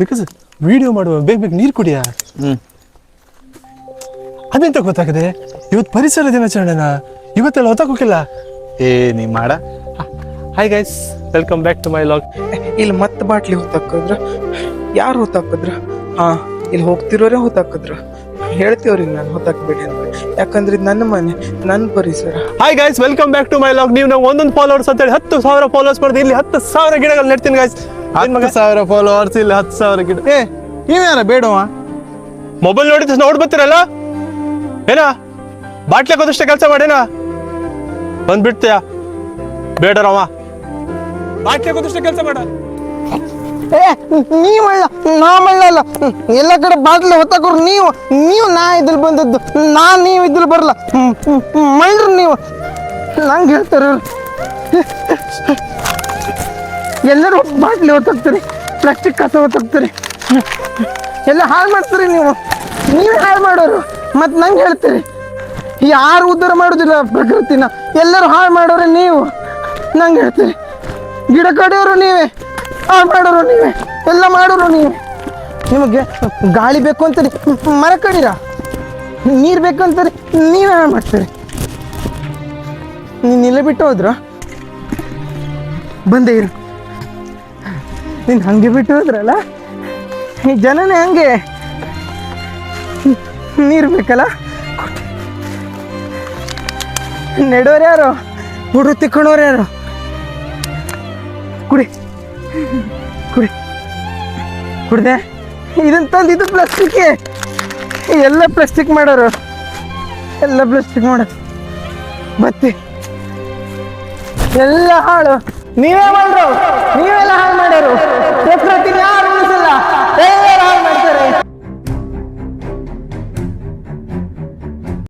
Because video ಮಾಡುವ ಬೇಗ ನೀರು ಕುಡಿಯಾ. ಅದೆಂತ ಗೊತ್ತಾಗದೆ ಇವತ್ತು ಪರಿಸರ ದಿನಾಚರಣೆನಾ, ಇವತ್ತೆಲ್ಲ ಹೊತ್ತಾಕೋಕಿಲ್ಲ. ನೀ ಮಾಡ. Hi guys, welcome back to my log. ಇಲ್ಲಿ ಮತ್ತೆ ಬಾಟ್ಲಿ ಹೊತ್ತಾಕದ್ರ, ಯಾರು ಹೊತ್ತಾಕದ್ರ? ಇಲ್ಲಿ ಹೋಗ್ತಿರೋರೇ ಹೊತ್ತಾಕದ್ರ. ಹೇಳ್ತೀವ್ರಿಗೆ ನಾನು ಹೊತ್ತಾಕ್ಬೇಡಿ ಅಂತ, ಯಾಕಂದ್ರೆ ಇದು ನನ್ನ ಮನೆ, ನನ್ನ ಪರಿಸರ. Hi guys, welcome back to my log. ನೀವು ನಾವು 1,000 ಫಾಲೋವರ್ಸ್ ಅಂತೇಳಿ 10,000 ಫಾಲೋವರ್ಸ್ ಮಾಡಿದ್ರೆ ಇಲ್ಲಿ 10,000 ಗಿಡಗಳು ನೆಡ್ತೀನಿ ಗೈಸ್. 10,000 ಫಾಲೋವರ್ಸ್, ಇಲ್ಲಿ 10,000 ಗಿಡ. ನೀವ್ಯಾರ ಬೇಡವ? ಮೊಬೈಲ್ ನೋಡಿದ ನೋಡ್ ಬರ್ತೀರಲ್ಲ, ಏನ ಬಾಟ್ಲಿ ಹಾಕೋದಷ್ಟೇ ಕೆಲಸ ಮಾಡೇನ, ಬಂದ್ಬಿಡ್ತೀಯ ಬೇಡರವ. ಬಾಟ್ಲಿ ಹಾಕೋದಷ್ಟೇ ಕೆಲಸ ಮಾಡ. ನೀವಲ್ಲ, ನಾವಲ್ಲ. ಎಲ್ಲ ಕಡೆ ಬಾಟ್ಲಿ ಹೊತ್ತಾಕೋರು ನೀವು ನಾ ಇದ್ರಲ್ಲಿ ಬಂದದ್ದು, ನೀವು ಇದ್ರಲ್ಲಿ ಬರಲ್ಲ. ಮಳ್ರಿ ನೀವು, ನಂಗೆ ಹೇಳ್ತಾರ ಎಲ್ಲರೂ ಬಾಟ್ಲಿ ಹೊತ್ತಾಕ್ತೀರಿ, ಪ್ಲಾಸ್ಟಿಕ್ ಕಸ ಹೊತ್ತಾಕ್ತೀರಿ, ಎಲ್ಲ ಹಾಳು ಮಾಡ್ತೀರಿ. ನೀವೇ ಹಾಳು ಮಾಡೋರು, ಮತ್ತು ನಂಗೆ ಹೇಳ್ತೀರಿ ಯಾರು ಉದ್ಧಾರ ಮಾಡೋದಿಲ್ಲ ಪ್ರಕೃತಿನ, ಎಲ್ಲರೂ ಹಾಳು ಮಾಡೋರು ನೀವು. ನಂಗೆ ಹೇಳ್ತೀರಿ ಗಿಡ ಕಡಿಯೋರು ನೀವೇ, ಹಾಳು ಮಾಡೋರು ನೀವೇ, ಎಲ್ಲ ಮಾಡೋರು ನೀವೇ. ನಿಮಗೆ ಗಾಳಿ ಬೇಕು ಅಂತೀರಿ, ಮರ ಕಡೀರ. ನೀರು ಬೇಕು ಅಂತೀರಿ, ನೀವೇ ಹಾಳು ಮಾಡ್ತೀರಿ. ನೀನು ಇಲ್ಲೇ ಬಿಟ್ಟು ಹೋದ್ರ ಬಂದೇ ಇರು. ನೀನು ಹಂಗೆ ಬಿಟ್ಟು ಹೋದ್ರಲ್ಲ, ಈ ಜನನೇ ಹಂಗೆ. ನೀರು ಬೇಕಲ್ಲ, ನೆಡೋರು ಯಾರು, ಹುಡು ತಿಕ್ಕೊಳೋರು ಯಾರು? ಕುಡಿ ಕುಡ್ದೆ. ಇದನ್ನ ತಂದು ಇದು ಪ್ಲಾಸ್ಟಿಕ್, ಎಲ್ಲ ಪ್ಲಾಸ್ಟಿಕ್ ಮಾಡೋರು, ಎಲ್ಲ ಪ್ಲಾಸ್ಟಿಕ್ ಮಾಡೋರು. ಬತ್ತಿ ಎಲ್ಲ ಹಾಳು ನೀವೇ ಮಾಡ್ರು, ನೀವೆಲ್ಲ ಹಾಳು ಮಾಡ್ಯಾರು.